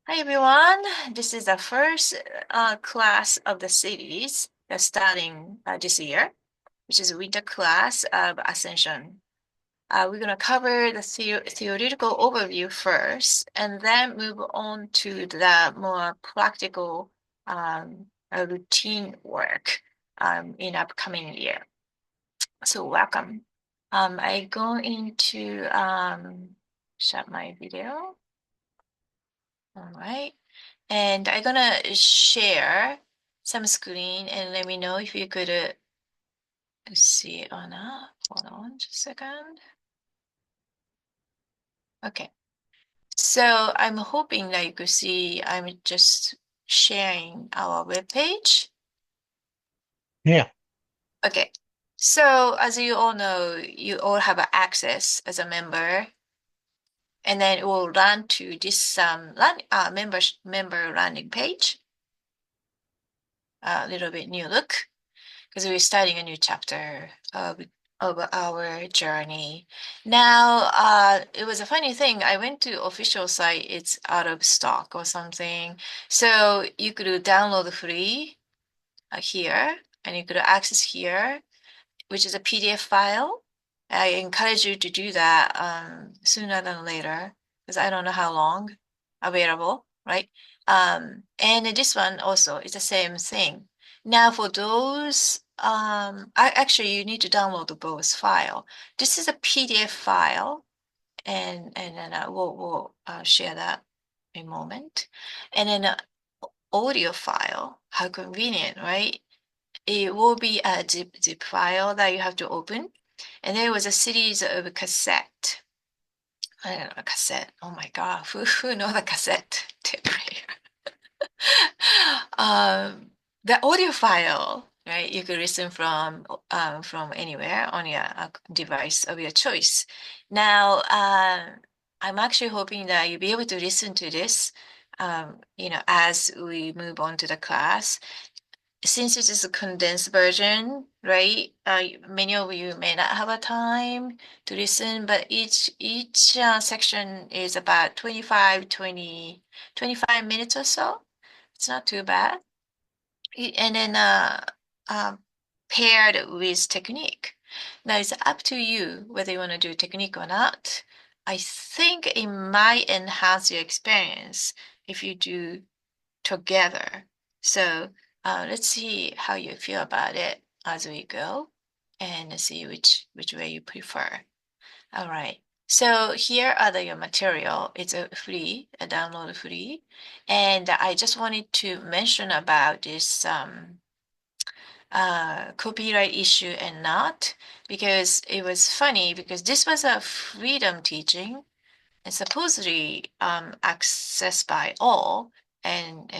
Hi everyone. This is the first class of the series that's starting this year, which is a winter class of Ascension. We're going to cover the theoretical overview first and then move on to the more practical routine work in upcoming year. So welcome. I go into shut my video. All right. And I'm gonna share some screen and let me know if you could see it or not. Hold on just a second. Okay. So I'm hoping that you could see I'm just sharing our webpage. Yeah. Okay. So as you all know, you all have access as a member, and then it will run to this member landing page. A little bit new look, because we're starting a new chapter of our journey. Now, it was a funny thing. I went to official site, it's out of stock or something. So you could download free here, and you could access here, which is a PDF file. I encourage you to do that sooner than later, because I don't know how long available, right? And this one also is the same thing. Now for those, actually you need to download both file. This is a PDF file, and then we'll share that in a moment. And then audio file, how convenient, right? It will be a zip file that you have to open. And there was a series of cassette. I don't know, cassette. Oh my God, who know the cassette tape player? um, the audio file, right? You could listen from anywhere on your device of your choice. Now, I'm actually hoping that you'll be able to listen to this, as we move on to the class. Since it is a condensed version, right? Many of you may not have a time to listen, but each section is about 25 minutes or so. It's not too bad. And then uh, paired with technique. Now it's up to you whether you want to do technique or not. I think it might enhance your experience if you do together. So let's see how you feel about it as we go and see which way you prefer. All right. So here are your material. It's a free, a download free. And I just wanted to mention about this copyright issue and not, because it was funny because this was a freedom teaching and supposedly accessed by all and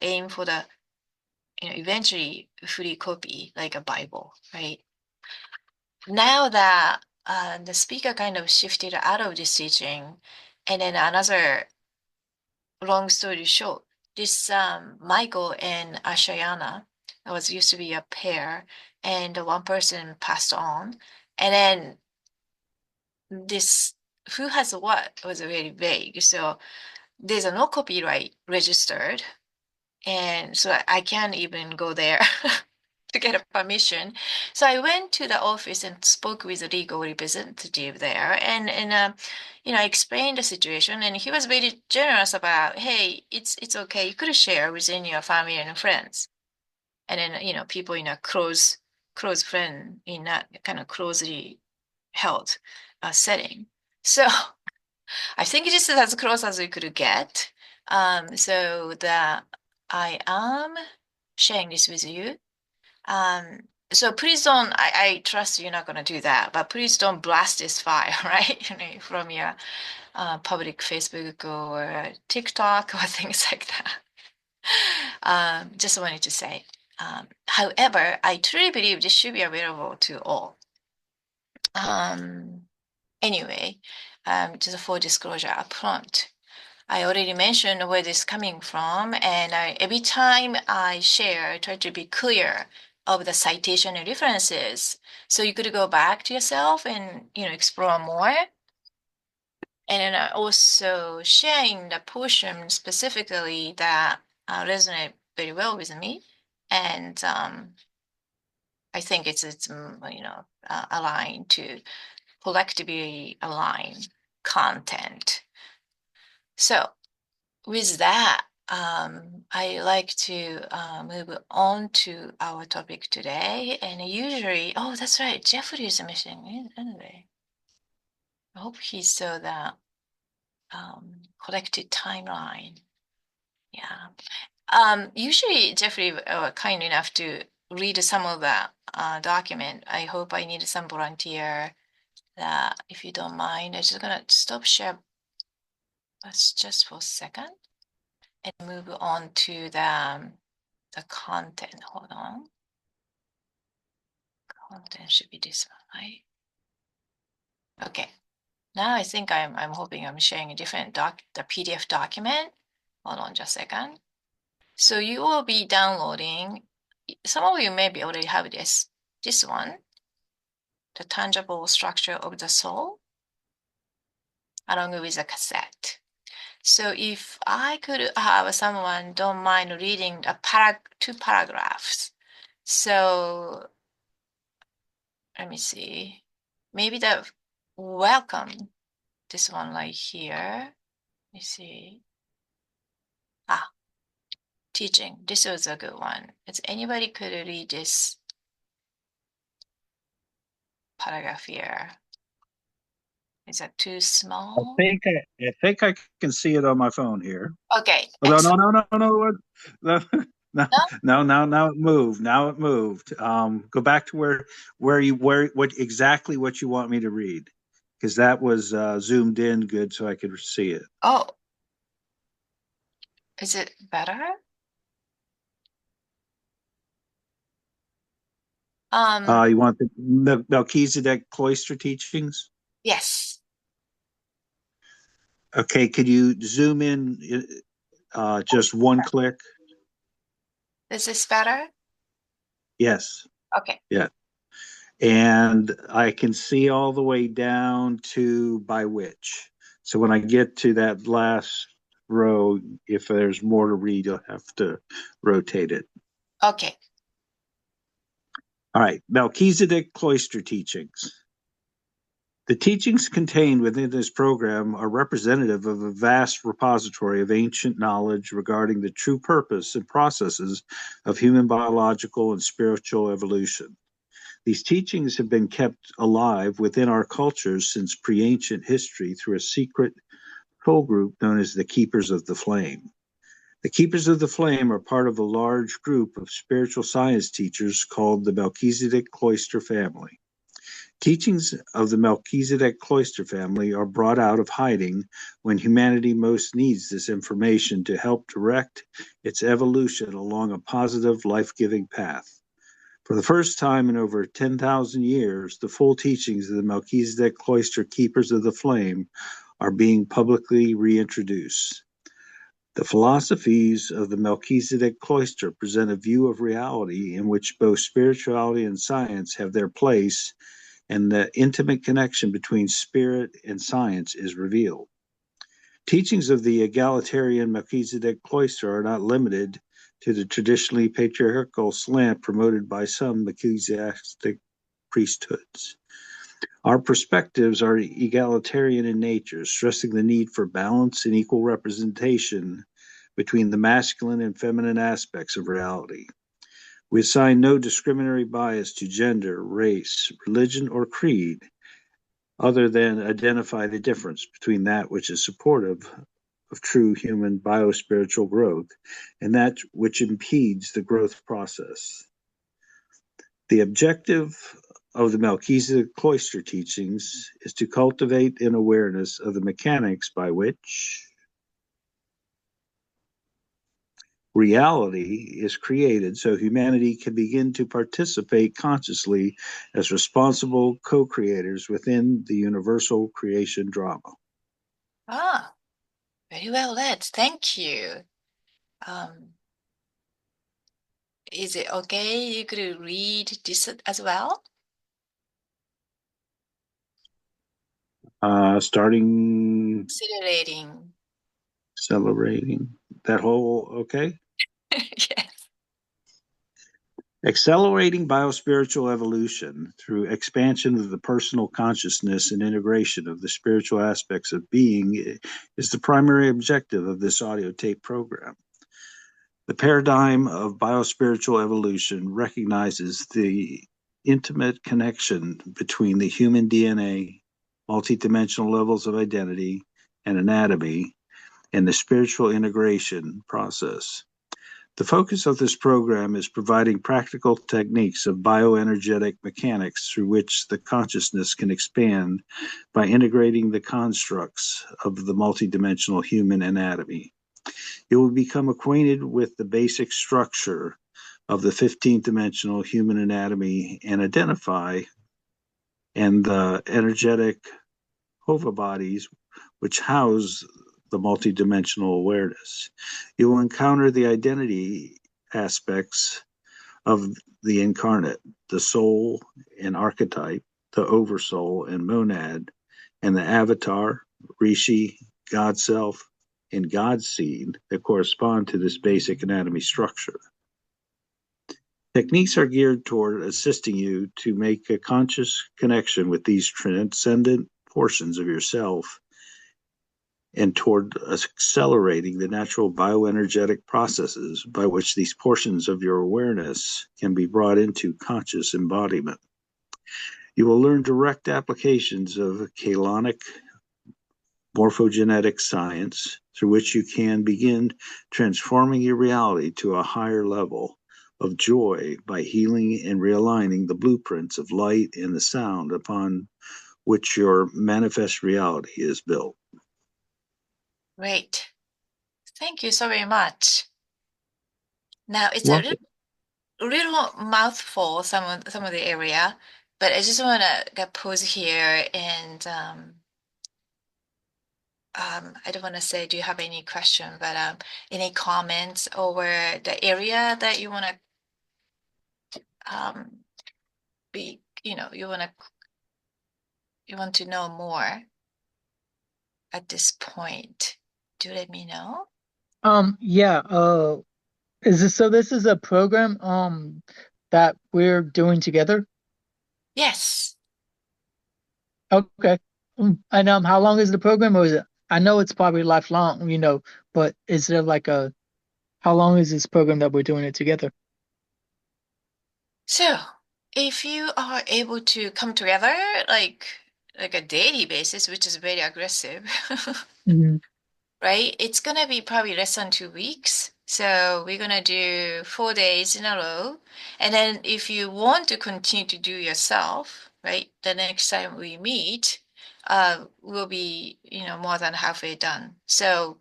aim for the eventually free copy like a Bible, right? Now that the speaker kind of shifted out of this teaching, and then another long story short, this Michael and Ashayana was used to be a pair, and the one person passed on, and then this who has what was really vague. So there's a no copyright registered, and so I can't even go there to get a permission. So I went to the office and spoke with the legal representative there, and I explained the situation, and he was very generous about, hey, it's okay, you could share within your family and friends, and then people in a close friend in that kind of closely held setting. So I think this is as close as we could get. So that I am sharing this with you. So please don't, I trust you're not going to do that, but please don't blast this file, right? From your public Facebook or TikTok or things like that. Just wanted to say. However, I truly believe this should be available to all. Um, anyway, just for disclosure upfront. I already mentioned where this is coming from, and every time I share, I try to be clear of the citation and references. So you could go back to yourself and explore more. And then also sharing the portion specifically that resonate very well with me. And I think it's aligned to collectively aligned content. So with that, I like to move on to our topic today. And usually, oh, that's right, Jeffrey is missing. Anyway, I hope he saw that collected timeline. Yeah. Usually, Jeffrey kind enough to read some of the document. I hope I need some volunteer that, if you don't mind, I'm just gonna stop share. Let's just for a second and move on to the content. Hold on. Content should be this one, right? Okay. Now I think I'm hoping I'm sharing a different the PDF document. Hold on just a second. So you will be downloading, some of you maybe already have this one, the tangible structure of the soul, along with a cassette. So if I could have someone don't mind reading two paragraphs. So let me see. Maybe the welcome, this one right here. Let me see. Ah, teaching. This was a good one. Is anybody could read this paragraph here? Is that too I small? think I can see it on my phone here. Okay, Although excellent. no, no, No? no, now it moved. Now it moved. Go back to where what exactly what you want me to read, because that was zoomed in good so I could see it. Oh, is it better? You want the Melchizedek cloister teachings? Yes. Okay, could you zoom in just one click? Is this better? Yes. Okay. Yeah. And I can see all the way down to by which. So when I get to that last row, if there's more to read, you'll have to rotate it. Okay. All right, Melchizedek Cloister Teachings. The teachings contained within this program are representative of a vast repository of ancient knowledge regarding the true purpose and processes of human biological and spiritual evolution. These teachings have been kept alive within our cultures since pre-ancient history through a secret soul group known as the Keepers of the Flame. The Keepers of the Flame are part of a large group of spiritual science teachers called the Melchizedek Cloister Family. Teachings of the Melchizedek Cloister Family are brought out of hiding when humanity most needs this information to help direct its evolution along a positive, life-giving path. For the first time in over 10,000 years, the full teachings of the Melchizedek Cloister Keepers of the Flame are being publicly reintroduced. The philosophies of the Melchizedek Cloister present a view of reality in which both spirituality and science have their place, and the intimate connection between spirit and science is revealed. Teachings of the egalitarian Melchizedek Cloister are not limited to the traditionally patriarchal slant promoted by some Melchizedek priesthoods. Our perspectives are egalitarian in nature, stressing the need for balance and equal representation between the masculine and feminine aspects of reality. We assign no discriminatory bias to gender, race, religion, or creed, other than identify the difference between that which is supportive of true human biospiritual growth and that which impedes the growth process. The objective of the Melchizedek Cloister teachings is to cultivate an awareness of the mechanics by which reality is created so humanity can begin to participate consciously as responsible co-creators within the universal creation drama. Ah, very well read. Thank you. Um, is it okay? You could read this as well? Starting Accelerating. accelerating that whole okay. Yes. Accelerating biospiritual evolution through expansion of the personal consciousness and integration of the spiritual aspects of being is the primary objective of this audio tape program. The paradigm of biospiritual evolution recognizes the intimate connection between the human DNA, multidimensional levels of identity and anatomy, and the spiritual integration process. The focus of this program is providing practical techniques of bioenergetic mechanics through which the consciousness can expand by integrating the constructs of the multidimensional human anatomy. You will become acquainted with the basic structure of the 15th dimensional human anatomy and identify and the energetic hova bodies which house the multidimensional awareness. You will encounter the identity aspects of the incarnate, the soul and archetype, the oversoul and monad, and the avatar, rishi, God self, and God seed that correspond to this basic anatomy structure. Techniques are geared toward assisting you to make a conscious connection with these transcendent portions of yourself and toward accelerating the natural bioenergetic processes by which these portions of your awareness can be brought into conscious embodiment. You will learn direct applications of Kalonic morphogenetic science through which you can begin transforming your reality to a higher level of joy by healing and realigning the blueprints of light and the sound upon which your manifest reality is built. Great. Thank you so very much. Now it's a Welcome. little mouthful, some of the area, but I just want to pause here and I don't want to say, do you have any question, but any comments over the area that you want to be, you want to know more at this point? Do let me know. Yeah, this is a program that we're doing together? Yes. Okay. And how long is the program, or is it, I know it's probably lifelong, but is there like a, how long is this program that we're doing it together? So if you are able to come together like a daily basis, which is very aggressive, Hmm. right? It's gonna be probably less than 2 weeks. So we're gonna do 4 days in a row. And then if you want to continue to do yourself, right, the next time we meet, we'll be, more than halfway done. So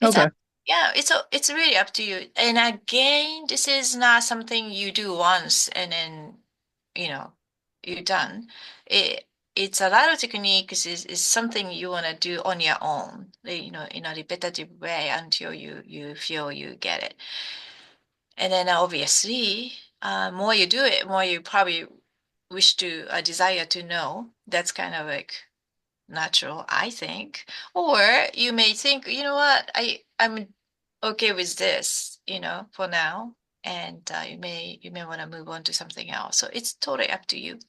it's up, Okay. yeah, it's really up to you. And again, this is not something you do once and then, you know, you're done. It it's a lot of techniques is something you want to do on your own, in a repetitive way until you feel you get it. And then obviously, more you do it, more you probably wish to desire to know. That's kind of like natural, I think. Or you may think, you know what, I'm okay with this, for now, and you may want to move on to something else. So it's totally up to you.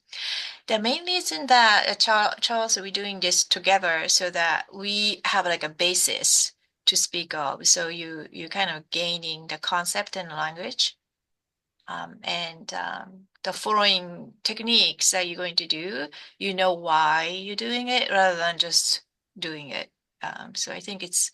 The main reason that Charles, we're doing this together so that we have like a basis to speak of. So you kind of gaining the concept and language, and the following techniques that you're going to do, you know why you're doing it rather than just doing it. So I think it's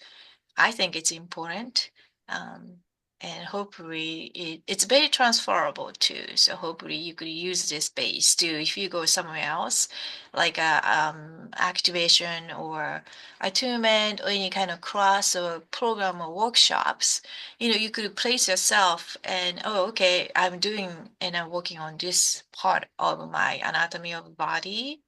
important. Um, and hopefully it's very transferable too. So hopefully you could use this base too if you go somewhere else, like a activation or attunement or any kind of class or program or workshops. You could place yourself and, oh, okay, I'm doing and I'm working on this part of my anatomy of the body.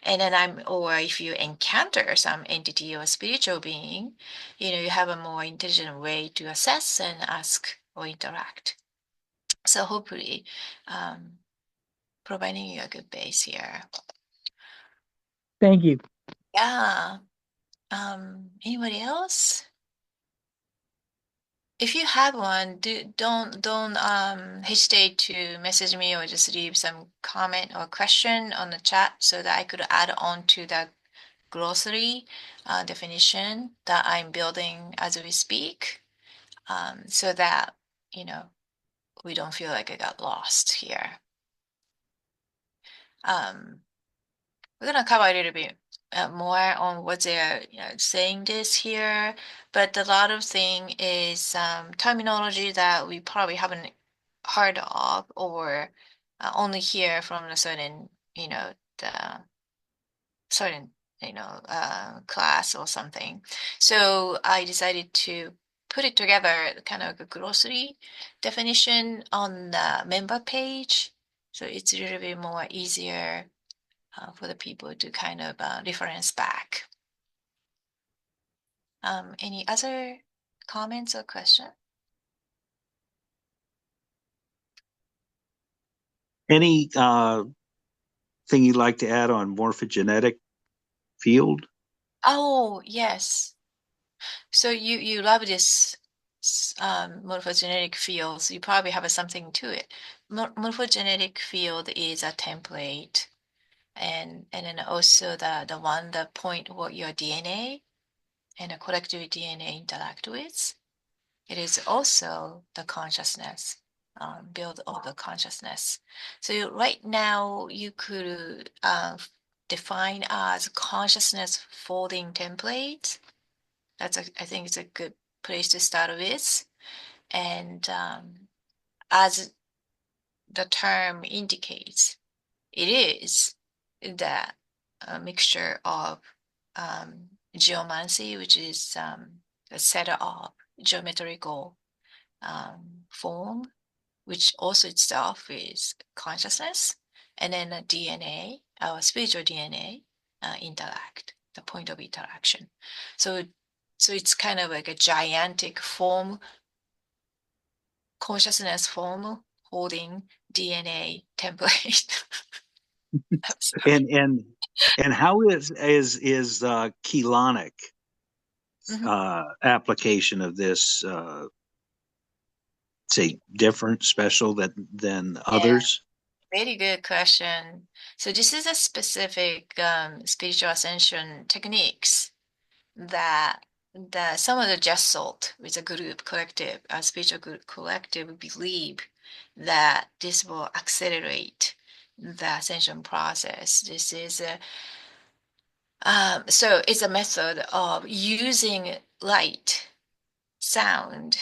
And then or if you encounter some entity or spiritual being, you have a more intelligent way to assess and ask or interact. So hopefully, um, providing you a good base here. Thank you. Yeah. Anybody else? If you have one, don't hesitate to message me or just leave some comment or question on the chat so that I could add on to the glossary definition that I'm building as we speak, so that we don't feel like I got lost here. We're gonna cover a little bit more on what they're saying this here, but a lot of thing is terminology that we probably haven't heard of or only hear from a certain, the certain, class or something. So I decided to put it together, kind of a glossary definition on the member page. So it's a little bit more easier for the people to kind of reference back. Any other comments or questions? Any thing you'd like to add on morphogenetic field? Oh, yes. So you love this morphogenetic field, so you probably have something to it. Morphogenetic field is a template, and then also the one that point what your DNA and the collective DNA interact with. It is also the consciousness, build of the consciousness. So right now you could define as consciousness folding template. I think it's a good place to start with. And as the term indicates, it is that a mixture of geomancy, which is a set of geometrical form, which also itself is consciousness, and then a DNA, our spiritual DNA, interact, the point of interaction. So, so it's kind of like a gigantic form, consciousness form holding DNA template. I'm sorry. And how is chelonic Mhm. application of this say different, special than Yeah, others? very good question. So this is a specific spiritual ascension techniques that some of the Gestalt with a group collective, a spiritual group collective believe that this will accelerate the ascension process. This is a so it's a method of using light, sound,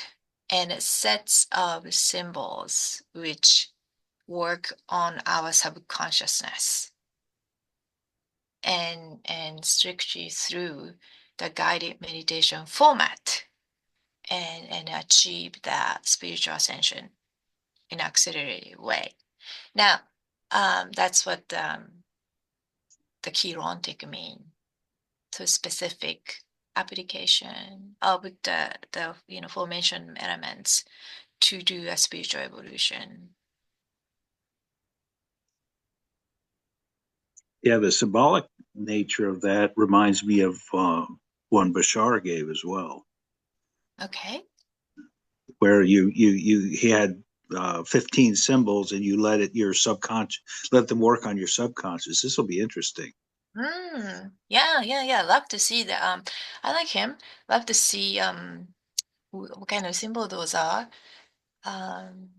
and sets of symbols which work on our subconsciousness and strictly through the guided meditation format and achieve that spiritual ascension in an accelerated way. Now, that's what the chirontic mean. So specific application of the formation elements to do a spiritual evolution. Yeah, the symbolic nature of that reminds me of one Bashar gave as well, Okay. where he had 15 symbols and you let them work on your subconscious. This will be interesting. Yeah. Love to see that. I like him. Love to see what kind of symbol those are. Um,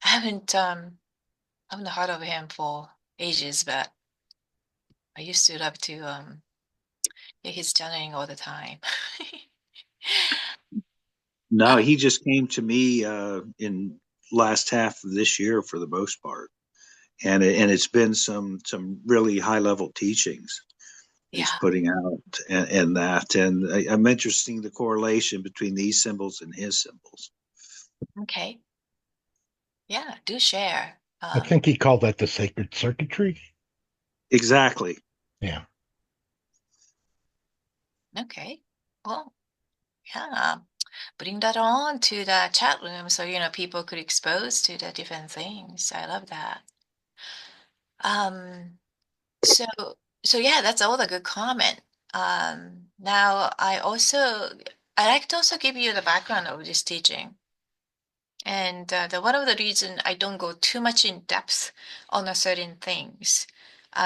I haven't heard of him for ages, but I used to love to hear his channeling all the time. No, Uh, he just came to me in last half of this year for the most part, and it's been some really high level teachings he's yeah. putting out and that, and I'm interested in the correlation between these symbols and his symbols. Okay. Yeah. Do share. I think he called that the sacred circuitry. Exactly. Yeah. Okay. Well, yeah. Bring that on to the chat room so people could expose to the different things. I love that. Um, so So yeah, that's all the good comment. Now I like to also give you the background of this teaching. And the one of the reason I don't go too much in depth on a certain things.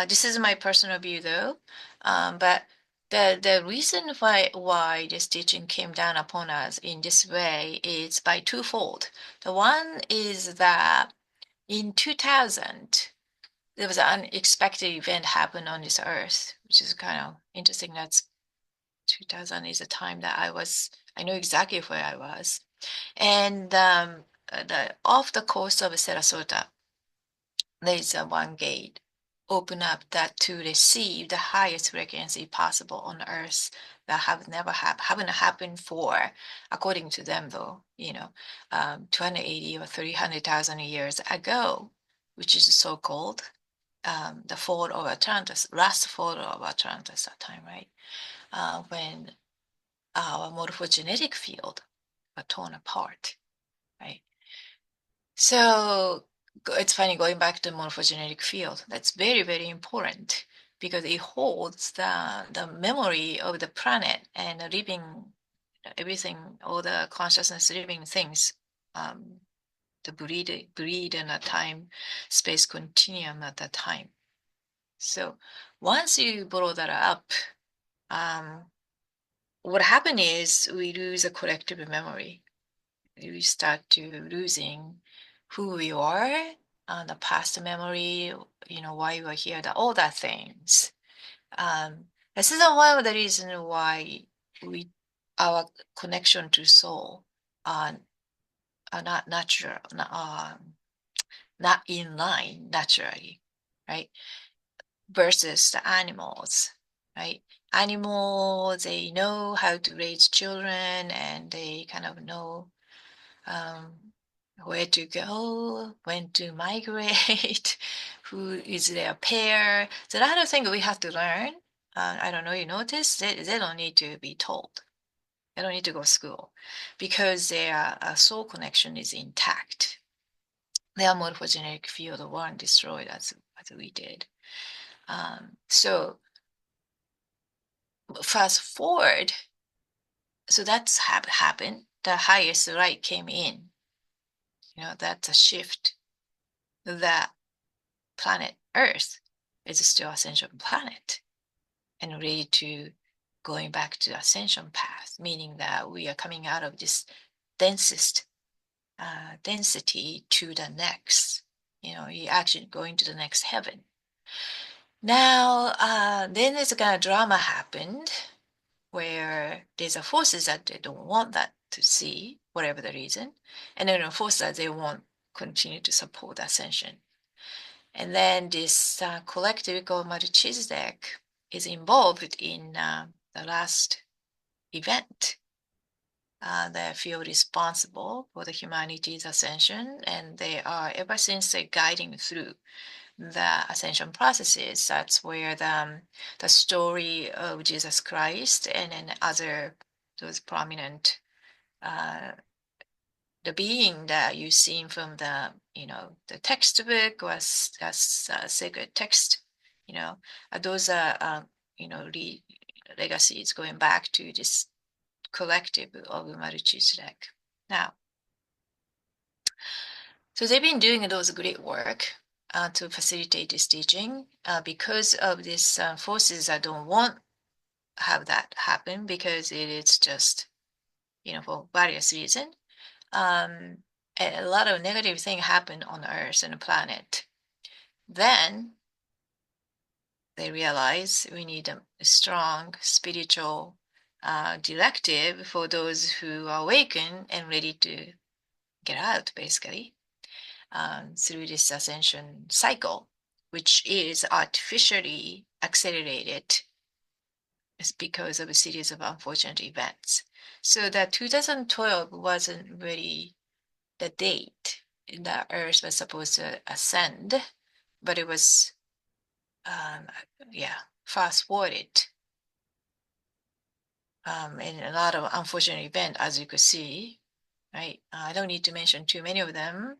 This is my personal view though. But the reason why this teaching came down upon us in this way is by twofold. The one is that in 2000 there was an unexpected event happened on this earth, which is kind of interesting. That's 2000 is the time that I know exactly where I was. And off the coast of Sarasota, there's one gate open up that to receive the highest frequency possible on Earth that haven't happened for, according to them though, 280 or 300,000 years ago, which is so-called the fall of Atlantis, last fall of Atlantis that time, right? When our morphogenetic field got torn apart, right? So it's funny going back to the morphogenetic field. That's very, very important because it holds the memory of the planet and the living everything, all the consciousness living things, the breed in a time space continuum at that time. So once you blow that up, what happened is we lose a collective memory. We start to losing who we are, the past memory, why we are here, all that things. This is one of the reasons why our connection to soul are not natural, not in line naturally, right? Versus the animals, right? Animals, they know how to raise children and they kind of know where to go, when to migrate, who is their pair. So a lot of things we have to learn. I don't know, you notice they don't need to be told. They don't need to go to school because their soul connection is intact. Their morphogenetic field weren't destroyed as we did. So fast forward, so that's happened. The highest light came in. That's a shift. That planet Earth is still ascension planet and ready to going back to ascension path, meaning that we are coming out of this densest density to the next. You're actually going to the next heaven. Now, then there's a kind of drama happened where there's a forces that they don't want that to see, whatever the reason, and then a force that they want continue to support ascension. And then this collective called Melchizedek is involved in the last event. They feel responsible for the humanity's ascension, and they are ever since they're guiding through the ascension processes. That's where the story of Jesus Christ and then those prominent the being that you've seen from the textbook or sacred text, those are legacies going back to this collective of Melchizedek. Now, so they've been doing those great work to facilitate this teaching because of these forces that don't want have that happen because it is just for various reasons. A lot of negative things happen on Earth and the planet. Then they realize we need a strong spiritual directive for those who are awakened and ready to get out, basically, through this ascension cycle, which is artificially accelerated because of a series of unfortunate events. So that 2012 wasn't really the date that Earth was supposed to ascend, but it was, fast forwarded. And a lot of unfortunate events, as you could see, right? I don't need to mention too many of them.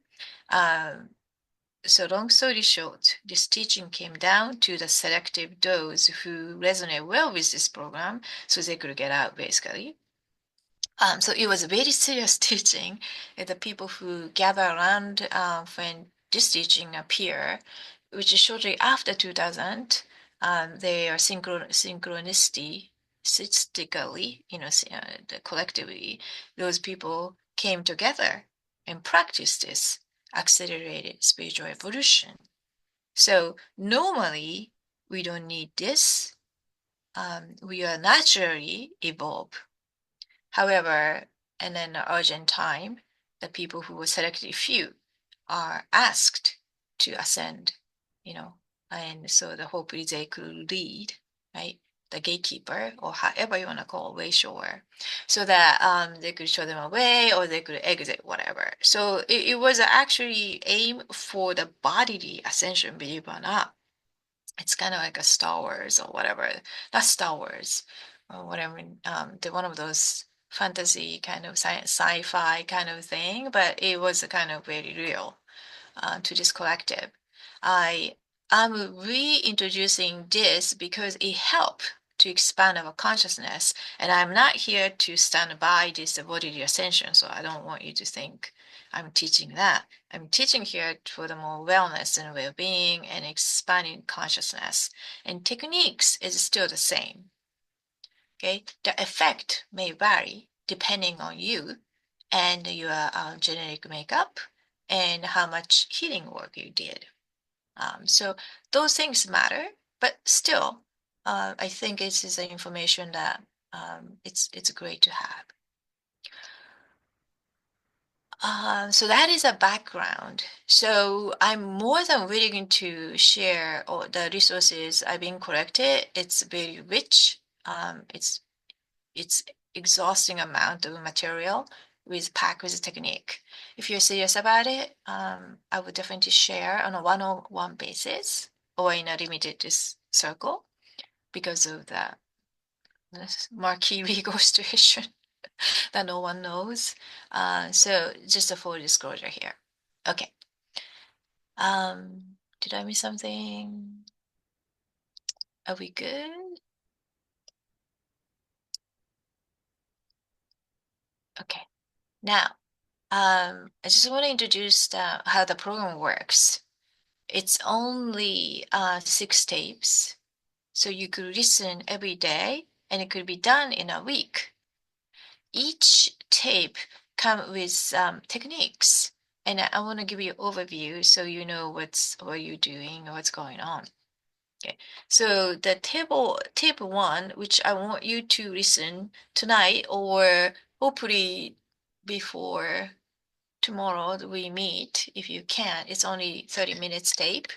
So long story short, this teaching came down to the selective those who resonate well with this program, so they could get out basically. So it was a very serious teaching. The people who gather around when this teaching appear, which is shortly after 2000, they are synchronistically, collectively, those people came together and practiced this accelerated spiritual evolution. So normally we don't need this. We are naturally evolved. However, in an urgent time, the people who were selected few are asked to ascend, and so the hopefully they could lead, right? The gatekeeper, or however you want to call way shower, so that they could show them a way or they could exit, whatever. So it was actually aim for the bodily ascension, believe it or not. It's kind of like a Star Wars or whatever, not Star Wars or whatever. The one of those fantasy kind of sci-fi kind of thing, but it was kind of very real to this collective. I'm reintroducing this because it helped to expand our consciousness, and I'm not here to stand by this bodily ascension, so I don't want you to think I'm teaching that. I'm teaching here for the more wellness and well-being and expanding consciousness. And techniques is still the same. Okay, the effect may vary depending on you and your genetic makeup and how much healing work you did. So those things matter, but still, I think it is the information that it's great to have. So that is a background. So I'm more than willing to share all the resources I've been collected. It's very rich. It's exhausting amount of material packed with technique. If you're serious about it, I would definitely share on a one-on-one basis or in a limited circle because of the marquee legal situation that no one knows. So just a full disclosure here. Okay. Did I miss something? Are we good? Okay. Now, I just want to introduce how the program works. It's only 6 tapes, so you could listen every day, and it could be done in a week. Each tape comes with techniques, and I want to give you an overview so you know what you're doing or what's going on. Okay, so the tape 1, which I want you to listen tonight or hopefully before tomorrow we meet, if you can. It's only 30 minutes tape.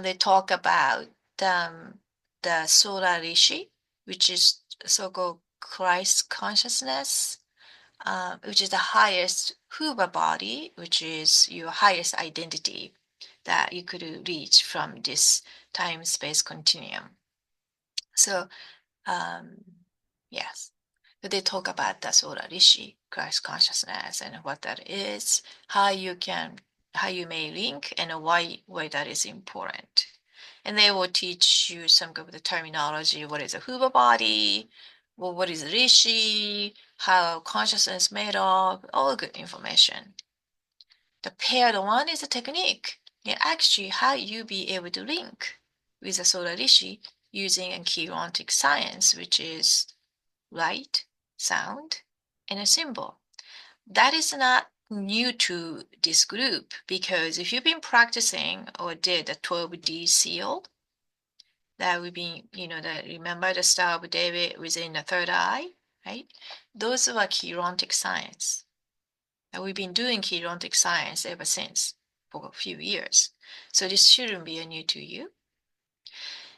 They talk about the solar rishi, which is so-called Christ consciousness, which is the highest Huba body, which is your highest identity that you could reach from this time-space continuum. So, yes. They talk about the solar rishi, Christ consciousness, and what that is, how you may link, and why that is important. And they will teach you some of the terminology. What is a Huba body? Well, what is rishi? How consciousness is made of? All good information. The paired one is a technique. Yeah, actually, how you be able to link with the solar rishi using a chirontic science, which is light, sound, and a symbol. That is not new to this group because if you've been practicing or did the 12D seal, that we've been, that remember the Star of David within the third eye, right? Those are chirontic science. And we've been doing chirontic science ever since for a few years. So this shouldn't be new to you.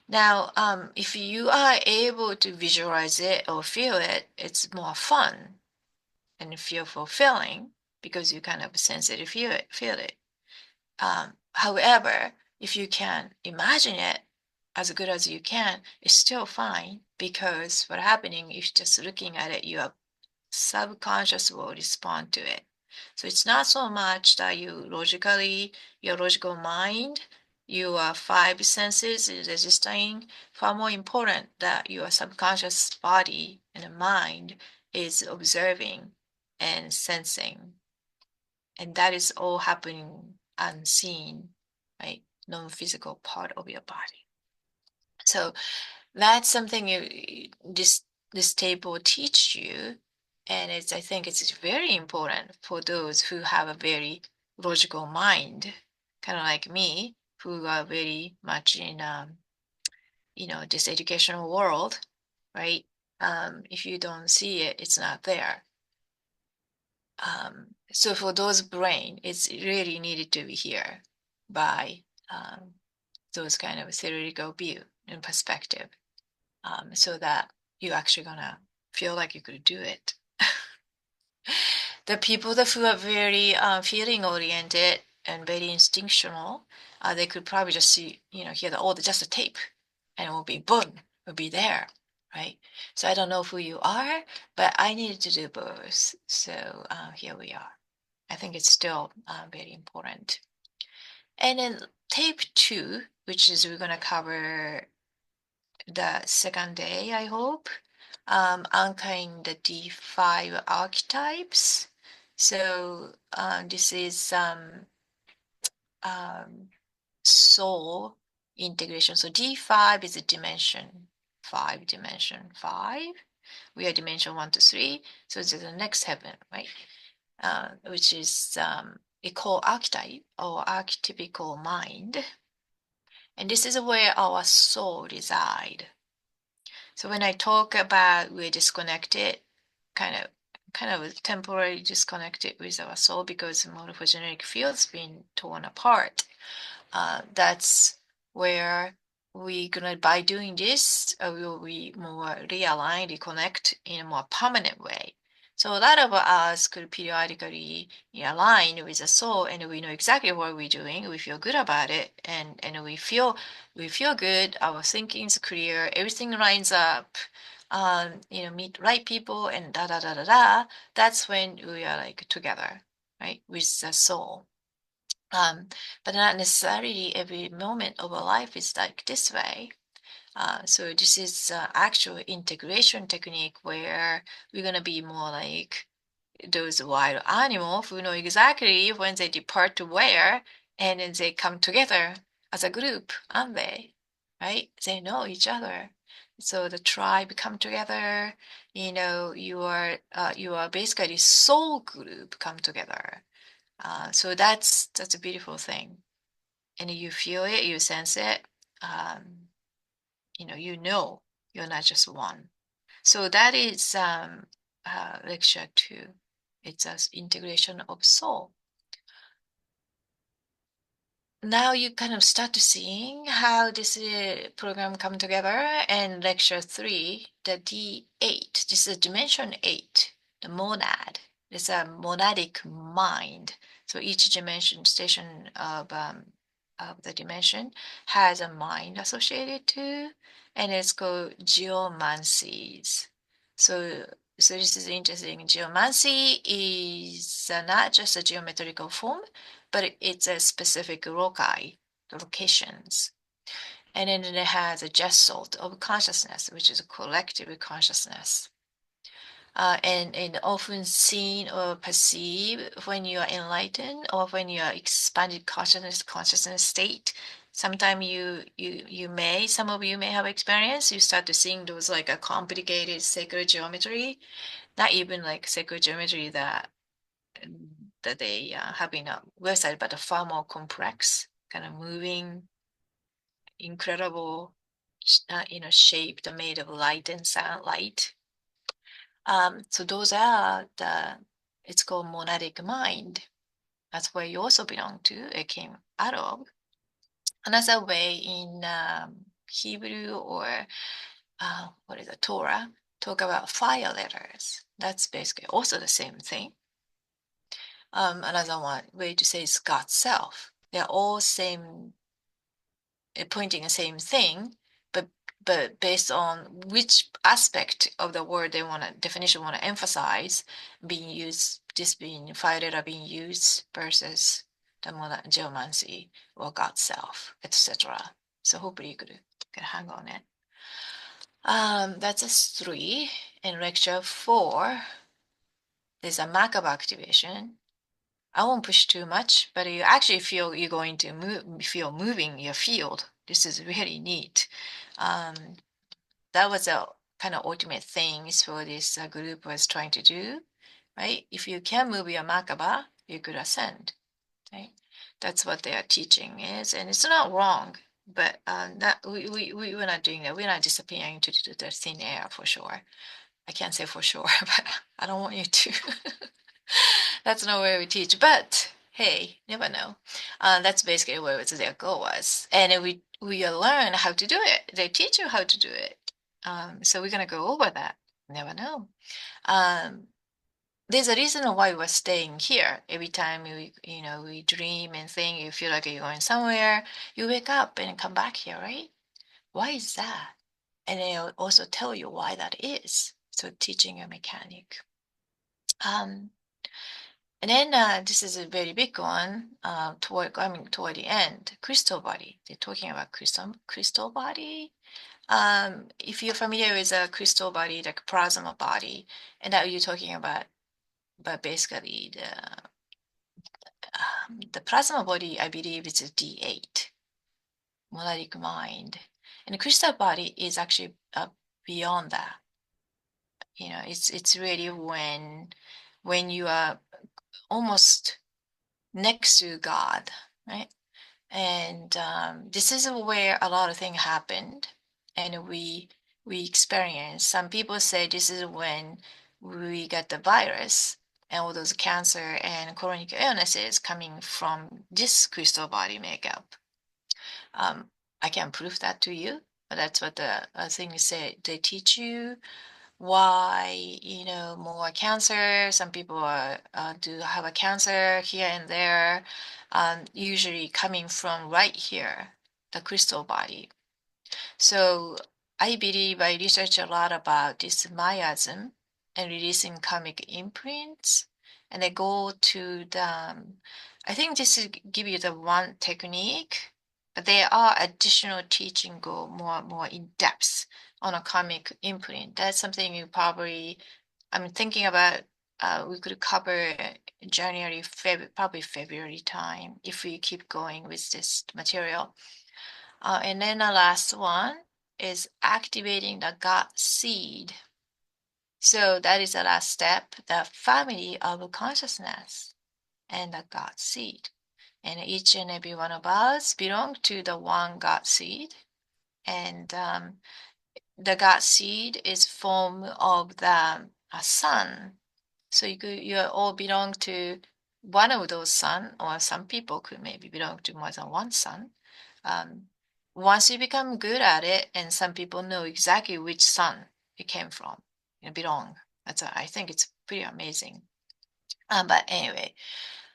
Now, if you are able to visualize it or feel it, it's more fun and feel fulfilling because you kind of sense it, feel it. However, if you can imagine it as good as you can, it's still fine because what's happening is just looking at it, your subconscious will respond to it. So it's not so much that your logical mind, your five senses is registering. Far more important that your subconscious body and mind is observing and sensing. And that is all happening unseen, right? Non-physical part of your body. So that's something this table will teach you. And I think it's very important for those who have a very logical mind, kind of like me, who are very much in, this educational world, right? If you don't see it, it's not there. So for those brain, it's really needed to be here by those kind of theoretical view and perspective, so that you're actually gonna feel like you could do it. The people that who are very feeling oriented and very instinctual, they could probably just see, hear just a tape, and it will be boom, will be there, right? So I don't know who you are, but I needed to do both. So here we are. I think it's still very important. And then tape 2, which is we're gonna cover the second day, I hope, anchoring the D5 archetypes. So this is soul integration. So D5 is a dimension 5, dimension 5. We are dimension 1 to 3. So it's the next heaven, right? Which is we call archetype or archetypical mind. And this is where our soul resides. So when I talk about we're disconnected, kind of temporarily disconnected with our soul because morphogenetic field's been torn apart, that's where we gonna, by doing this, we will be more realigned, reconnect in a more permanent way. So a lot of us could periodically align with the soul, and we know exactly what we're doing. We feel good about it, and we feel good. Our thinking's clear. Everything lines up. Meet right people and da da da da da. That's when we are like together, right, with the soul. But not necessarily every moment of our life is like this way. So this is actual integration technique where we're gonna be more like those wild animals who know exactly when they depart to where, and then they come together as a group, aren't they? Right? They know each other. So the tribe come together. You are basically soul group come together. So that's a beautiful thing, and you feel it, you sense it. You're not just one. So that is lecture 2. It's an integration of soul. Now you kind of start to seeing how this program come together. And lecture 3, the D8, this is dimension 8, the monad. It's a monadic mind. So each dimension station of the dimension has a mind associated to, and it's called geomancies. So this is interesting. Geomancy is not just a geometrical form, but it's a specific locations. And then it has a gestalt of consciousness, which is a collective consciousness. And often seen or perceived when you are enlightened or when you are expanded consciousness state. Sometimes some of you may have experience, you start to seeing those like a complicated sacred geometry, not even like sacred geometry that they have in a website, but a far more complex, kind of moving, incredible, shape made of light and sound light. So those are it's called monadic mind. That's where you also belong to. It came out of. Another way in Hebrew or what is it, Torah, talk about fire letters. That's basically also the same thing. Another one way to say is God's self. They're all pointing the same thing, but based on which aspect of the word definition want to emphasize, being used this being fire are being used versus the geomancy or God self, etc. So hopefully you could get a hang on it. That's a 3. In lecture 4, there's a Makaba activation. I won't push too much, but you actually feel you're going to feel moving your field. This is really neat. That was a kind of ultimate things for this group was trying to do, right? If you can move your Makaba, you could ascend, right? That's what their teaching is, and it's not wrong. But that we're not doing that. We're not disappearing to the thin air for sure. I can't say for sure, but I don't want you to. That's not where we teach. But hey, never know. That's basically what their goal was, and we learn how to do it. They teach you how to do it. So we're gonna go over that. Never know. There's a reason why we're staying here. Every time we dream and think, you feel like you're going somewhere, you wake up and come back here, right? Why is that? And they'll also tell you why that is. So teaching a mechanic. And then this is a very big one. Toward the end, crystal body. They're talking about crystal body. If you're familiar with a crystal body, like plasma body, and that you're talking about, but basically the plasma body, I believe, is a D8, monadic mind, and the crystal body is actually beyond that. It's really when you are almost next to God, right? And this is where a lot of things happened, and we experience. Some people say this is when we got the virus and all those cancer and chronic illnesses coming from this crystal body makeup. I can't prove that to you, but that's what the thing say. They teach you why more cancer. Some people do have a cancer here and there, usually coming from right here, the crystal body. So I believe I researched a lot about this miasm and releasing karmic imprints, and I go to the I think this is give you the one technique, but there are additional teaching go more in depth on a karmic imprint. That's something you probably I'm thinking about. We could cover January, probably February time if we keep going with this material. And then the last one is activating the God seed. So that is the last step, the family of consciousness and the God seed. And each and every one of us belong to the one God seed. And the God seed is form of the sun. So you all belong to one of those sun, or some people could maybe belong to more than one sun. Once you become good at it, and some people know exactly which sun you came from, belong. I think it's pretty amazing. But anyway,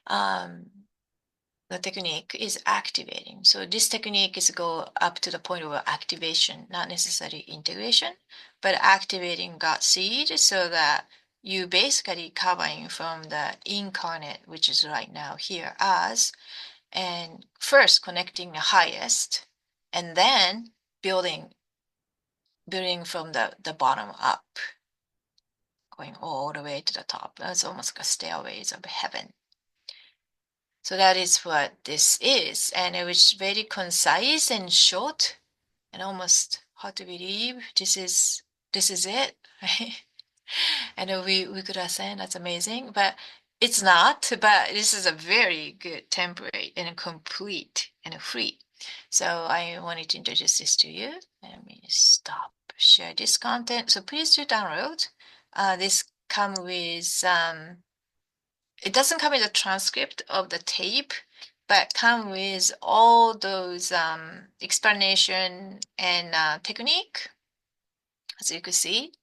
the technique is activating. So this technique is go up to the point of activation, not necessarily integration, but activating God seed so that you basically covering from the incarnate, which is right now here as, and first connecting the highest, and then building from the bottom up, going all the way to the top. That's almost like a stairways of heaven. So that is what this is, and it was very concise and short, and almost hard to believe this is it, right? And we could have said that's amazing, but it's not. But this is a very good template and complete and free. So I wanted to introduce this to you. Let me stop share this content. So please do download. This come with it doesn't come with a transcript of the tape, but come with all those explanation and technique, as you can see,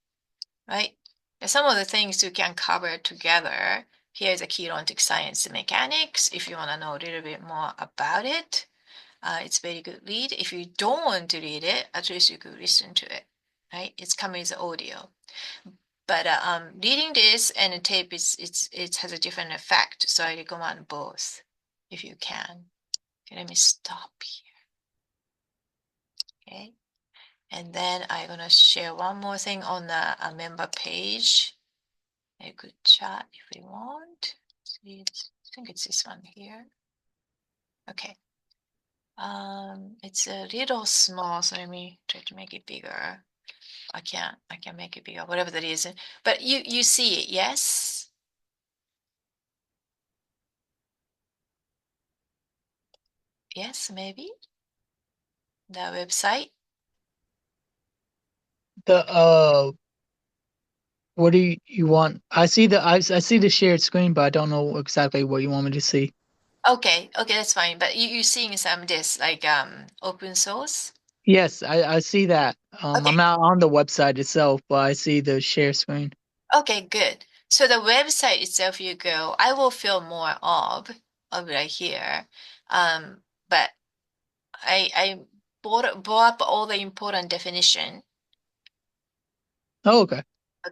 right? And some of the things you can cover together. Here's a Chirontic Science Mechanics. If you want to know a little bit more about it, it's very good read. If you don't want to read it, at least you could listen to it, right? It's coming as audio. But reading this and the tape it has a different effect. So I recommend both if you can. Okay, let me stop here. Okay. And then I'm gonna share one more thing on the member page. I could chat if we want. See, I think it's this one here. Okay. It's a little small, so let me try to make it bigger. I can't make it bigger, whatever that is. But you see it, yes? Yes, maybe. The website. The what do you want? I see I see the shared screen, but I don't know exactly what you want me to see. Okay, that's fine. But you seeing some this like open source? Yes, I see that. I'm Okay, not on the website itself, but I see the share screen. okay, good. So the website itself you go, I will feel more of right here. But I brought up all the important definition. Oh, okay.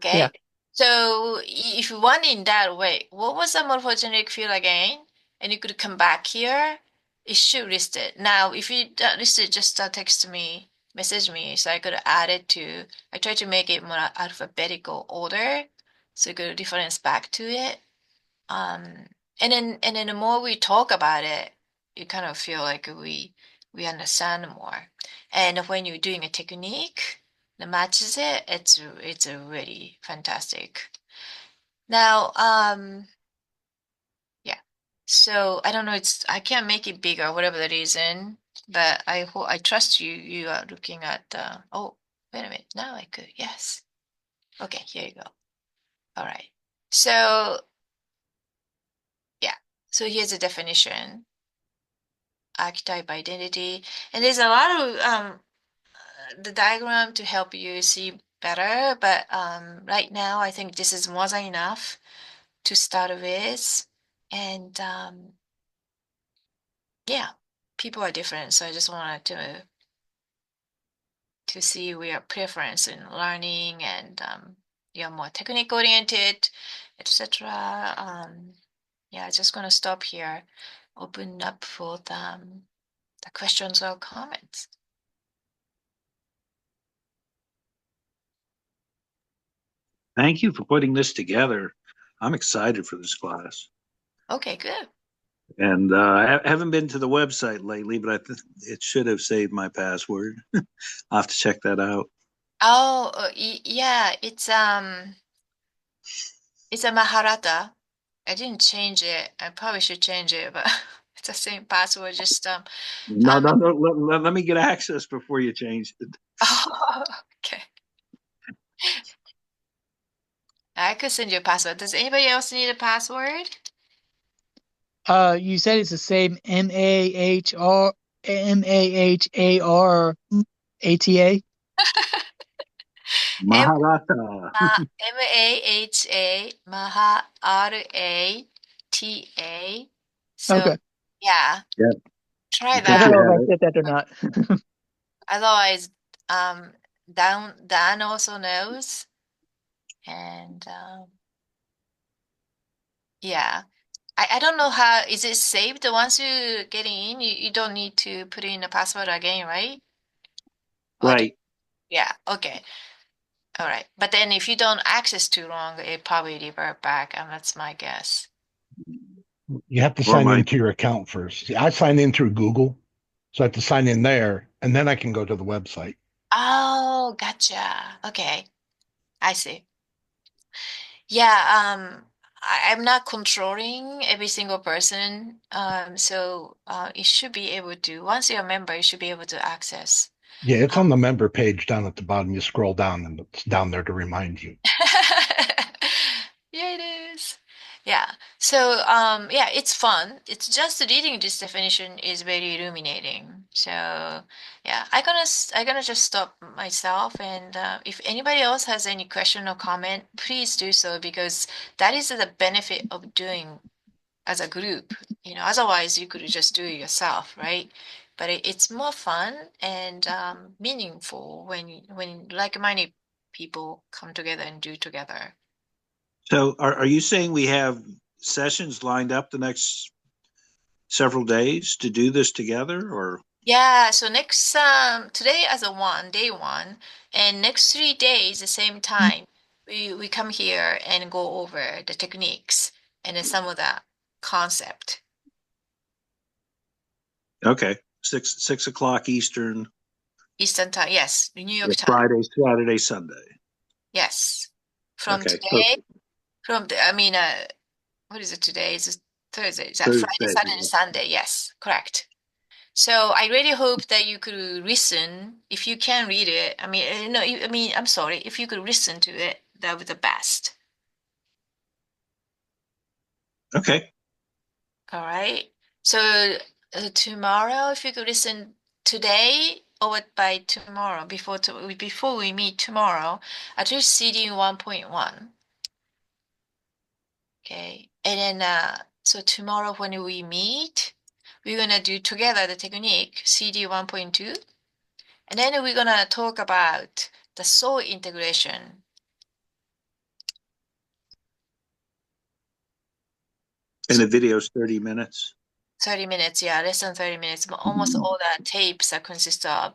Yeah. Okay. So if you want in that way, what was the morphogenic field again? And you could come back here. It should list it. Now, if you don't list it, just text me, message me, so I could add it to. I try to make it more alphabetical order, so you could reference back to it. Um, and then the more we talk about it, you kind of feel like we understand more. And when you're doing a technique that matches it, it's a really fantastic. Now, yeah. So I don't know. I can't make it bigger, whatever the reason. But I trust you. You are looking at the. Oh, wait a minute. Now I could. Yes. Okay. Here you go. All right. So yeah. So here's the definition. Archetype identity, and there's a lot of the diagram to help you see better, but right now I think this is more than enough to start with. And yeah, people are different, so I just wanted to see your preference in learning, and you're more technique oriented, etc. Yeah, just gonna stop here, open up for the questions or comments. Thank you for putting this together. I'm excited for this class. Okay, good. And I haven't been to the website lately, but it should have saved my password. I'll have to check that out. Oh, yeah, it's a Maharata. I didn't change it. I probably should change it, but it's the same password. Just No, um. no, no. Let me get access before you change it. Oh, okay. I could send you a password. Does anybody else need a password? You said it's the same Mahara. M Maharata. Maha Rata. So Okay. yeah, Yeah, try I I think don't that. you know if I have it. said that or not. Otherwise, Dan also knows, and yeah. I don't know how is it saved once you get in, you don't need to put in a password again, right? Or do, Right. yeah, okay. All right. But then if you don't access too long, it probably revert back, and that's my guess. You have to Or sign my into your account first. I sign in through Google, so I have to sign in there, and then I can go to the website. Oh, gotcha. Okay. I see. Yeah, I'm not controlling every single person. So it should be able to, once you're a member, you should be able to access. Yeah, it's Um, on the member page down at the bottom. You scroll down, and it's down there to remind you. Yeah, it is. Yeah. So, yeah, it's fun. It's just reading this definition is very illuminating. So, yeah, I'm gonna just stop myself, and if anybody else has any question or comment, please do so, because that is the benefit of doing as a group. Otherwise you could just do it yourself, right? But it's more fun and meaningful when like-minded people come together and do together. So are you saying we have sessions lined up the next several days to do this together, or? Yeah, so next today as a day one, and next 3 days the same time, we come here and go over the techniques and then some of the concept. Okay, 6 o'clock Eastern. Eastern time, yes, New York time, Friday, Saturday, Sunday. yes. From Okay, today, I mean, what is it today? It's Thursday. Is that Friday, Thursday. Saturday, Sunday? Yes, correct. So I really hope that you could listen. If you can read it, I mean, no, I mean, I'm sorry. If you could listen to it, that would be the best. Okay. All right. So tomorrow, if you could listen today or by tomorrow, before we meet tomorrow, at least CD 1.1. Okay. And then so tomorrow when we meet, we're gonna do together the technique CD 1.2. And then we're gonna talk about the soul integration. And the video's 30 minutes. 30 minutes, yeah, less than 30 minutes. But almost all the tapes that consist of.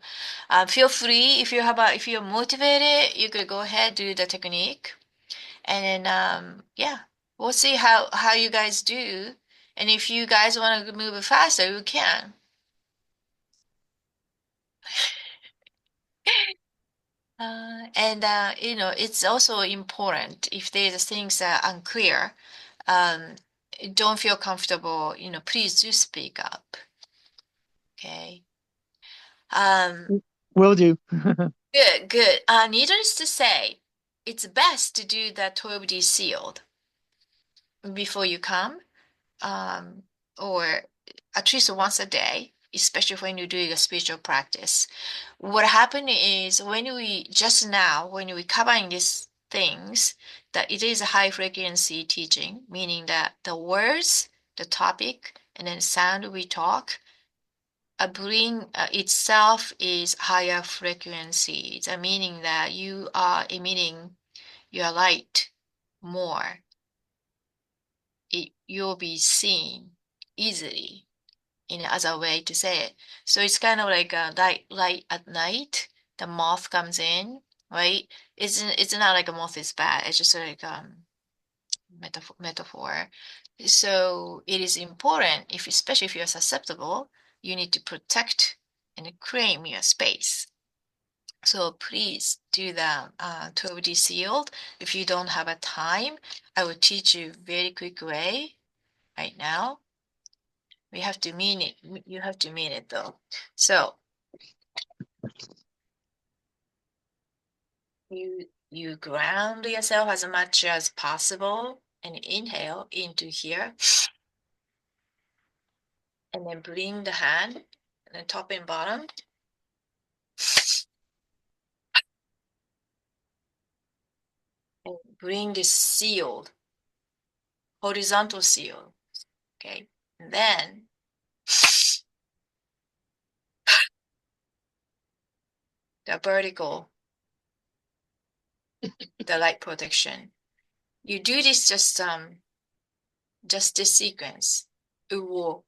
Feel free if you're motivated, you could go ahead do the technique, and then yeah, we'll see how you guys do. And if you guys want to move faster, you can. And you know, it's also important if there's things that are unclear, um, don't feel comfortable, you know, please do speak up. Okay. Will do. Good, good. Needless to say, it's best to do that 12D sealed before you come, um, or at least once a day, especially when you're doing a spiritual practice. What happened is when we covering these things, that it is a high frequency teaching, meaning that the words, the topic, and then sound we talk, bring itself is higher frequency. It's meaning that you are emitting your light more. You'll be seen easily in other way to say it. So it's kind of like a light at night. The moth comes in, right? It's not like a moth is bad. It's just like metaphor. So it is important if especially if you're susceptible, you need to protect and claim your space. So please do the 12D sealed. If you don't have a time, I will teach you very quick way right now. We have to mean it. You have to mean it though. So you ground yourself as much as possible and inhale into here, and then bring the hand and then top and bottom. And bring this sealed, horizontal seal. Okay. And then the vertical, the light protection. You do this just this sequence. It will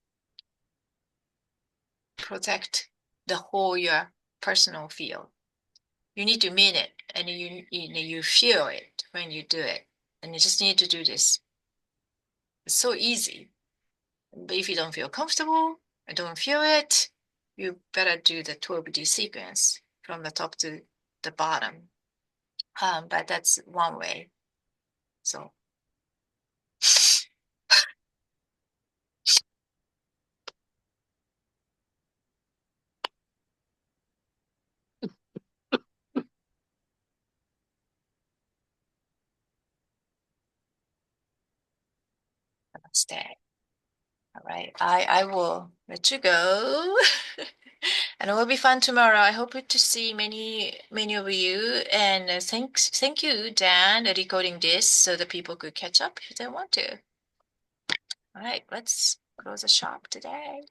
protect the whole your personal field. You need to mean it, and you feel it when you do it, and you just need to do this. It's so easy. But if you don't feel comfortable and don't feel it, you better do the 12D sequence from the top to the bottom. But that's one way. So stay. All right. I will let you go. And it will be fun tomorrow. I hope to see many of you. And thank you, Dan, recording this so that people could catch up if they want to. All right, let's close the shop today.